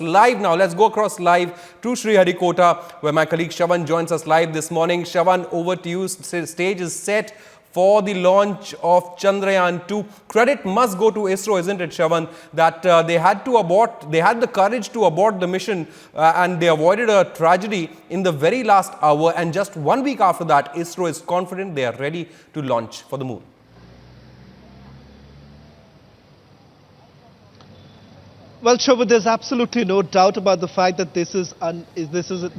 us live now. Let's go across live to Sriharikota, where my colleague Shravan joins us live this morning. Shravan, over to you. Stage is set for the launch of Chandrayaan-2. Credit must go to ISRO, isn't it, Shravan, that they had the courage to abort the mission and they avoided a tragedy in the very last hour. And just 1 week after that, ISRO is confident they are ready to launch for the moon. Well, Shobha, there's absolutely no doubt about the fact that this is a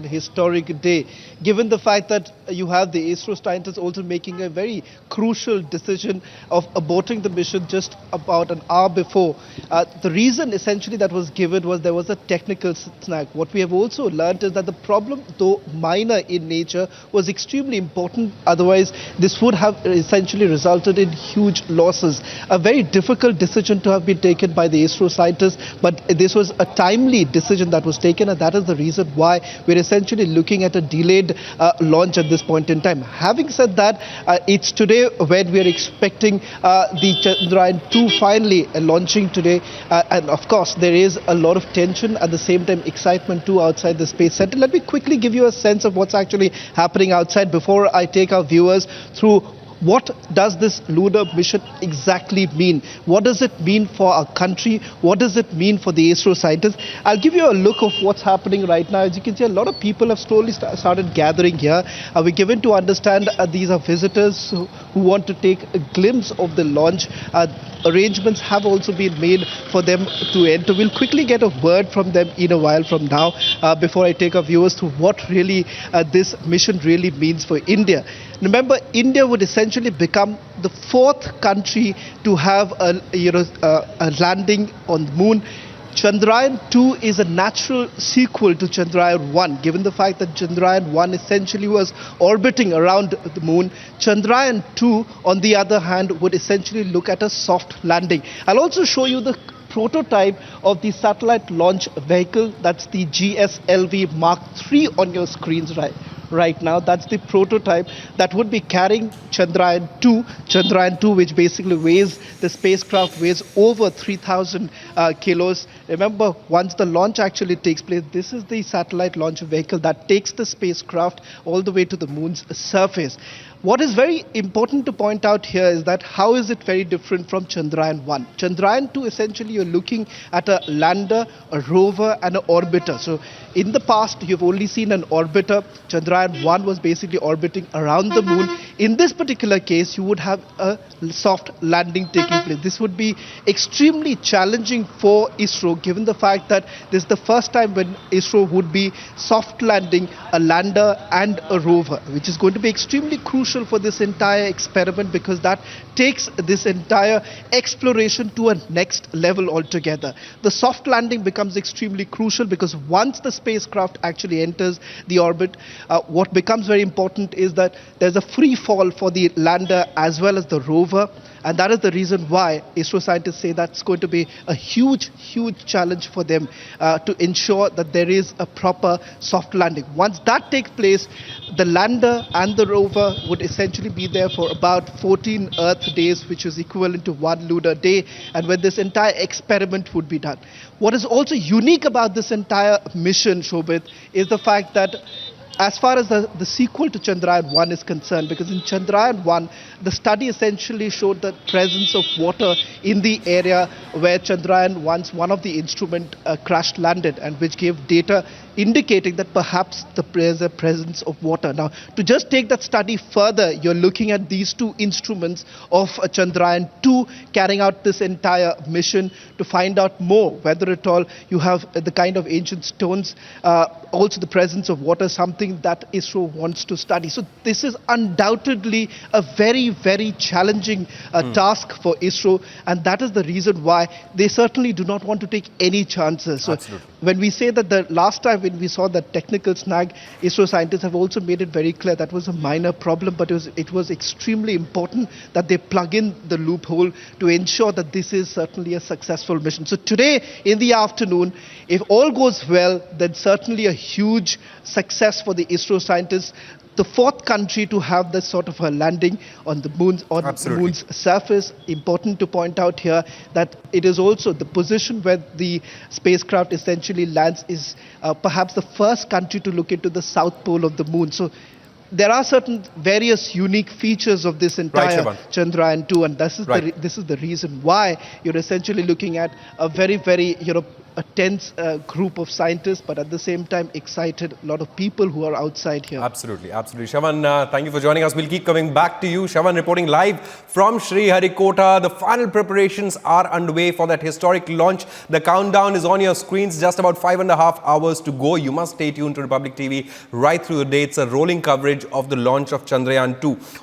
historic day, given the fact that you have the ISRO scientists also making a very crucial decision of aborting the mission just about an hour before. The reason essentially that was given was there was a technical snag. What we have also learned is that the problem, though minor in nature, was extremely important. Otherwise, this would have essentially resulted in huge losses. A very difficult decision to have been taken by the ISRO scientists, but this was a timely decision that was taken, and that is the reason why we're essentially looking at a delayed launch at this point in time. Having said that, it's today when we are expecting the Chandrayaan-2 finally launching today, and of course there is a lot of tension, at the same time excitement too outside the Space Center. Let me quickly give you a sense of what's actually happening outside before I take our viewers through what does this lunar mission exactly mean? What does it mean for our country? What does it mean for the ISRO scientists? I'll give you a look of what's happening right now. As you can see, a lot of people have slowly started gathering here. We're given to understand these are visitors who want to take a glimpse of the launch. Arrangements have also been made for them to enter. We'll quickly get a word from them in a while from now before I take our viewers to what really this mission really means for India. Remember, India would essentially become the fourth country to have a landing on the moon. Chandrayaan-2 is a natural sequel to Chandrayaan-1, given the fact that Chandrayaan-1 essentially was orbiting around the moon. Chandrayaan-2, on the other hand, would essentially look at a soft landing. I'll also show you the prototype of the satellite launch vehicle. That's the GSLV Mark III on your screens right now. That's the prototype that would be carrying Chandrayaan-2, which basically the spacecraft weighs over 3,000 kilos. Remember, once the launch actually takes place, this is the satellite launch vehicle that takes the spacecraft all the way to the moon's surface. What is very important to point out here is that how is it very different from Chandrayaan-1? Chandrayaan-2, essentially you're looking at a lander, a rover and an orbiter. So in the past, you've only seen an orbiter. Chandrayaan-1 was basically orbiting around the moon. In this particular case, you would have a soft landing taking place. This would be extremely challenging for ISRO, given the fact that this is the first time when ISRO would be soft landing a lander and a rover, which is going to be extremely crucial for this entire experiment, because that takes this entire exploration to a next level altogether. The soft landing becomes extremely crucial because once the spacecraft actually enters the orbit, what becomes very important is that there's a free fall for the lander as well as the rover. And that is the reason why ISRO scientists say that's going to be a huge challenge for them to ensure that there is a proper soft landing. Once that takes place, the lander and the rover would essentially be there for about 14 Earth days, which is equivalent to 1 lunar day, and when this entire experiment would be done. What is also unique about this entire mission, Shobit, is the fact that as far as the sequel to Chandrayaan-1 is concerned, because in Chandrayaan-1, the study essentially showed the presence of water in the area where Chandrayaan-1's one of the instrument crash landed, and which gave data indicating that perhaps there's a presence of water. Now, to just take that study further, you're looking at these two instruments of Chandrayaan-2 carrying out this entire mission to find out more, whether at all you have the kind of ancient stones, also the presence of water, something that ISRO wants to study. So this is undoubtedly a very challenging task for ISRO, and that is the reason why they certainly do not want to take any chances. So when we say that the last time when we saw that technical snag, ISRO scientists have also made it very clear that was a minor problem, but it was extremely important that they plug in the loophole to ensure that this is certainly a successful mission. So today in the afternoon, if all goes well, then certainly a huge success for the ISRO scientists. the fourth country to have this sort of a landing on the moon's surface. Important to point out here that it is also the position where the spacecraft essentially lands is perhaps the first country to look into the south pole of the moon. So there are certain various unique features of this entire Chandrayaan-2, and this is the reason why you're essentially looking at a very a tense group of scientists, but at the same time excited, a lot of people who are outside here. Absolutely. Shravan, thank you for joining us. We'll keep coming back to you. Shravan reporting live from Sriharikota. The final preparations are underway for that historic launch. The countdown is on your screens, just about 5.5 hours to go. You must stay tuned to Republic TV right through the day. It's a rolling coverage of the launch of Chandrayaan-2.